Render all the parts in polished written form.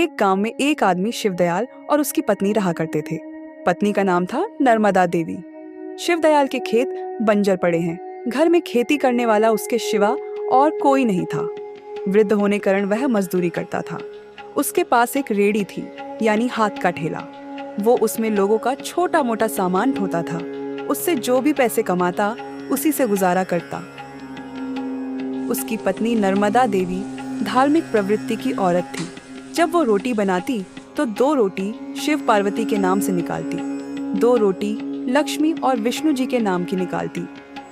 एक गांव में एक आदमी शिवदयाल और उसकी पत्नी रहा करते थे। पत्नी का नाम था नर्मदा देवी। शिवदयाल के खेत बंजर पड़े हैं। घर में खेती करने वाला उसके सिवा और कोई नहीं था। वृद्ध होने कारण वह मजदूरी करता था। उसके पास एक रेड़ी थी, यानी हाथ का ठेला। वो उसमें लोगों का छोटा मोटा सामान ढोता था। उससे जो भी पैसे कमाता उसी से गुजारा करता। उसकी पत्नी नर्मदा देवी धार्मिक प्रवृत्ति की औरत थी। जब वो रोटी बनाती तो 2 रोटी शिव पार्वती के नाम से निकालती, 2 रोटी लक्ष्मी और विष्णु जी के नाम की निकालती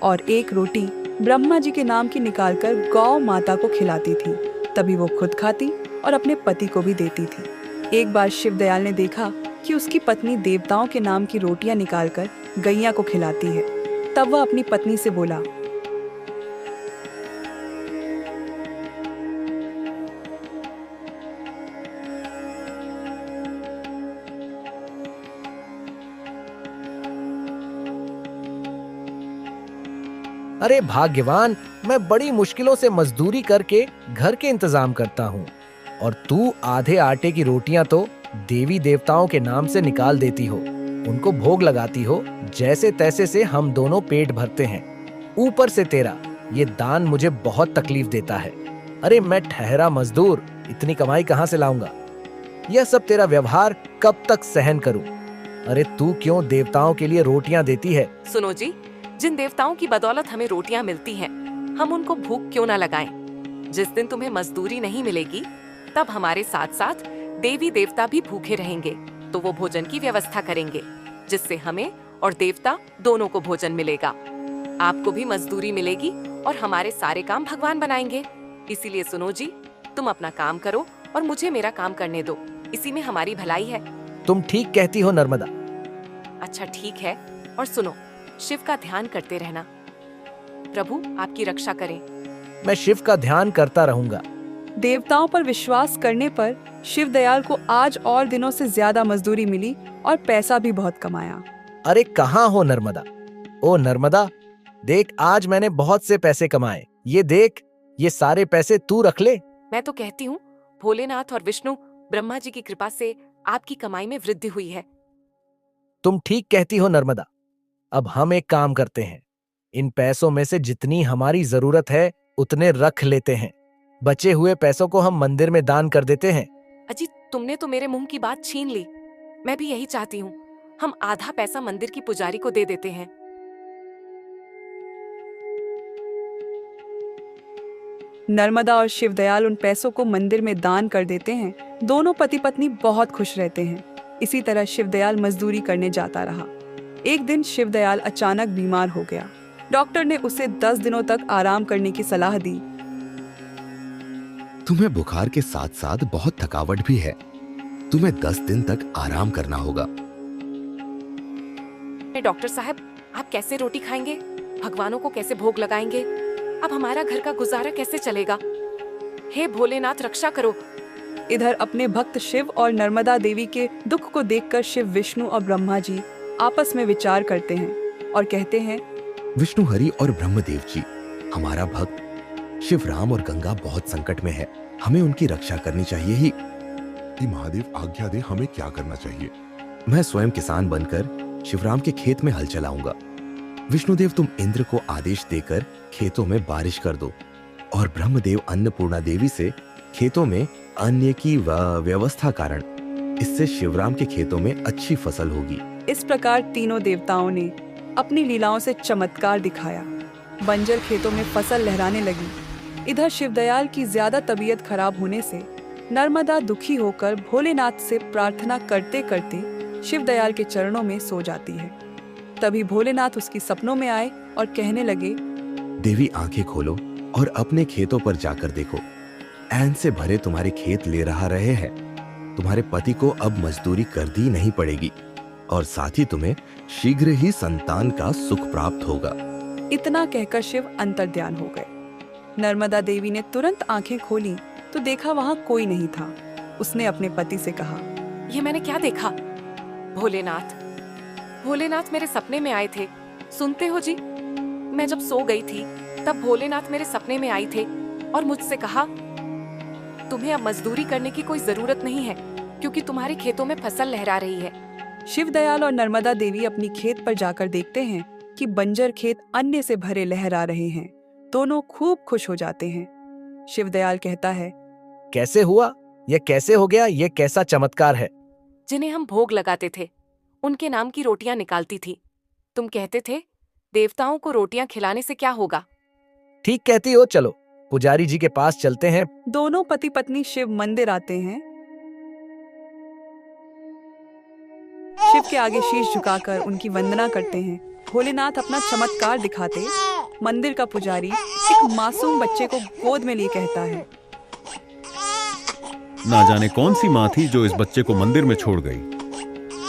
और 1 रोटी ब्रह्मा जी के नाम की निकालकर गौ माता को खिलाती थी। तभी वो खुद खाती और अपने पति को भी देती थी। एक बार शिवदयाल ने देखा कि उसकी पत्नी देवताओं के नाम की रोटियां निकालकर गैया को खिलाती है। तब वह अपनी पत्नी से बोला, अरे भाग्यवान, मैं बड़ी मुश्किलों से मजदूरी करके घर के इंतजाम करता हूँ और तू आधे आटे की रोटियां तो देवी देवताओं के नाम से निकाल देती हो, उनको भोग लगाती हो। जैसे तैसे से हम दोनों पेट भरते हैं, ऊपर से तेरा ये दान मुझे बहुत तकलीफ देता है। अरे मैं ठहरा मजदूर, इतनी कमाई कहाँ से लाऊंगा? यह सब तेरा व्यवहार कब तक सहन करूं? अरे तू क्यों देवताओं के लिए रोटियां देती है? सुनो जी, जिन देवताओं की बदौलत हमें रोटियां मिलती हैं, हम उनको भूख क्यों ना लगाएं? जिस दिन तुम्हें मजदूरी नहीं मिलेगी, तब हमारे साथ साथ देवी देवता भी भूखे रहेंगे, तो वो भोजन की व्यवस्था करेंगे, जिससे हमें और देवता दोनों को भोजन मिलेगा। आपको भी मजदूरी मिलेगी और हमारे सारे काम भगवान बनाएंगे। इसीलिए सुनो जी, तुम अपना काम करो और मुझे मेरा काम करने दो, इसी में हमारी भलाई है। तुम ठीक कहती हो नर्मदा। अच्छा ठीक है, और सुनो, शिव का ध्यान करते रहना। प्रभु आपकी रक्षा करें। मैं शिव का ध्यान करता रहूंगा। देवताओं पर विश्वास करने पर शिवदयाल को आज और दिनों से ज्यादा मजदूरी मिली और पैसा भी बहुत कमाया। अरे कहाँ हो नर्मदा? ओ नर्मदा, देख आज मैंने बहुत से पैसे कमाए। ये देख, ये सारे पैसे तू रख ले। मैं तो कहती हूँ, भोलेनाथ और विष्णु ब्रह्मा जी की कृपा से आपकी कमाई में वृद्धि हुई है। तुम ठीक कहती हो नर्मदा। अब हम एक काम करते हैं, इन पैसों में से जितनी हमारी जरूरत है उतने रख लेते हैं। बचे हुए पैसों को हम मंदिर में दान कर देते हैं। अजी, तुमने तो मेरे मुंह की बात छीन ली। मैं भी यही चाहती हूँ। हम आधा पैसा मंदिर की पुजारी को दे देते हैं। नर्मदा और शिवदयाल उन पैसों को मंदिर में दान कर देते हैं। दोनों पति पत्नी बहुत खुश रहते हैं। इसी तरह शिवदयाल मजदूरी करने जाता रहा। एक दिन शिवदयाल अचानक बीमार हो गया। डॉक्टर ने उसे 10 दिनों तक आराम करने की सलाह दी। तुम्हें बुखार के साथ साथ बहुत थकावट भी है। तुम्हें 10 दिन तक आराम करना होगा। डॉक्टर साहब, आप कैसे रोटी खाएंगे? भगवानों को कैसे भोग लगाएंगे? अब हमारा घर का गुजारा कैसे चलेगा? हे भोलेनाथ, रक्षा करो। इधर अपने भक्त शिव और नर्मदा देवी के दुख को देखकर शिव, विष्णु और ब्रह्मा जी आपस में विचार करते हैं और कहते हैं, विष्णु हरि और ब्रह्मदेव जी, हमारा भक्त शिव राम और गंगा बहुत संकट में है। हमें उनकी रक्षा करनी चाहिए ही। महादेव आज्ञा दे, हमें क्या करना चाहिए? मैं स्वयं किसान बनकर शिवराम के खेत में हल चलाऊंगा। विष्णुदेव, तुम इंद्र को आदेश देकर खेतों में बारिश कर दो और ब्रह्मदेव अन्नपूर्णा देवी से खेतों में अन्न की व्यवस्था कारण इससे शिवराम के खेतों में अच्छी फसल होगी। इस प्रकार तीनों देवताओं ने अपनी लीलाओं से चमत्कार दिखाया। बंजर खेतों में फसल लहराने लगी। इधर शिवदयाल की ज्यादा तबीयत खराब होने से नर्मदा दुखी होकर भोलेनाथ से प्रार्थना करते करते शिवदयाल के चरणों में सो जाती है। तभी भोलेनाथ उसकी सपनों में आए और कहने लगे, देवी आंखें खोलो और अपने खेतों पर जाकर देखो। ऐन से भरे तुम्हारे खेत ले रहे हैं। तुम्हारे पति को अब मजदूरी कर दी नहीं पड़ेगी और साथ ही तुम्हें शीघ्र ही संतान का सुख प्राप्त होगा। इतना कहकर शिव अंतर्ध्यान हो गए। नर्मदा देवी ने तुरंत आंखें खोली तो देखा वहां कोई नहीं था। उसने अपने पति से कहा, ये मैंने क्या देखा? भोलेनाथ, भोलेनाथ मेरे सपने में आए थे। सुनते हो जी, मैं जब सो गई थी तब भोलेनाथ मेरे सपने में आए थे और मुझसे कहा, तुम्हें अब मजदूरी करने की कोई जरूरत नहीं है, क्योंकि तुम्हारे खेतों में फसल लहरा रही है। शिवदयाल और नर्मदा देवी अपनी खेत पर जाकर देखते हैं कि बंजर खेत अन्न से भरे लहरा रहे हैं। दोनों खूब खुश हो जाते हैं। शिवदयाल कहता है, कैसे हुआ? यह कैसे हो गया? यह कैसा चमत्कार है? जिन्हें हम भोग लगाते थे, उनके नाम की रोटियां निकालती थी। तुम कहते थे देवताओं को रोटियां खिलाने से क्या होगा। ठीक कहती हो, चलो पुजारी जी के पास चलते हैं। दोनों पति पत्नी शिव मंदिर आते हैं। शिव के आगे शीश झुकाकर उनकी वंदना करते हैं। भोलेनाथ अपना चमत्कार दिखाते मंदिर का पुजारी एक मासूम बच्चे को गोद में लिए कहता है, ना जाने कौन सी माँ थी जो इस बच्चे को मंदिर में छोड़ गई।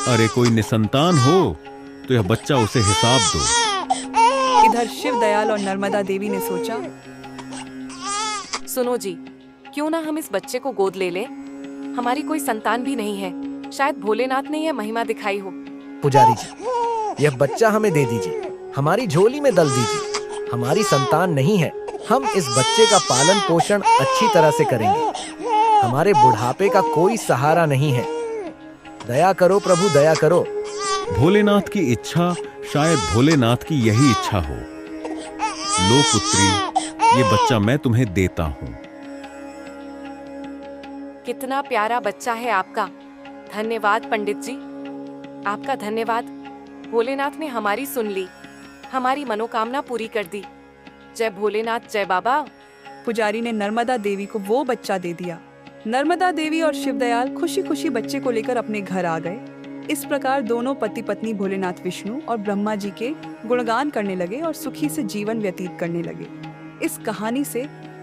अरे कोई निसंतान हो तो यह बच्चा उसे हिसाब दो। इधर शिवदयाल और नर्मदा देवी ने सोचा, सुनो जी, क्यों ना हम इस बच्चे को गोद ले लें। हमारी कोई संतान भी नहीं है, शायद भोलेनाथ ने यह महिमा दिखाई हो। पुजारी जी, यह बच्चा हमें दे दीजिए, हमारी झोली में डल दीजिए। हमारी संतान नहीं है, हम इस बच्चे का पालन पोषण अच्छी तरह से करेंगे। हमारे बुढ़ापे का कोई सहारा नहीं है। दया करो प्रभु, दया करो। भोलेनाथ की इच्छा शायद भोलेनाथ की यही इच्छा हो। लो पुत्री, ये बच्चा मैं तुम्हें देता हूँ। कितना प्यारा बच्चा है आपका। धन्यवाद पंडित जी, आपका धन्यवाद। भोलेनाथ ने हमारी सुन ली, हमारी मनोकामना पूरी कर दी। जय भोलेनाथ, जय बाबा। पुजारी ने नर्मदा देवी को वो बच्चा दे दिया। नर्मदा देवी और शिवदयाल खुशी खुशी बच्चे को लेकर अपने घर आ गए। इस प्रकार दोनों पति पत्नी भोलेनाथ विष्णु और ब्रह्मा जी के गुणगान करने लगे और सुखी से जीवन व्यतीत करने लगे। इस कहानी से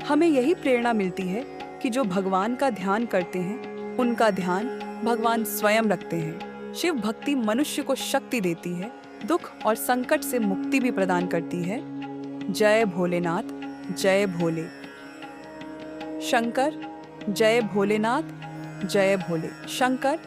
हमें यही प्रेरणा मिलती है कि जो भगवान का ध्यान करते हैं, उनका ध्यान भगवान स्वयं रखते हैं। शिव भक्ति मनुष्य को शक्ति देती है, दुख और संकट से मुक्ति भी प्रदान करती है। जय भोलेनाथ, जय भोले शंकर। जय भोलेनाथ, जय भोले शंकर।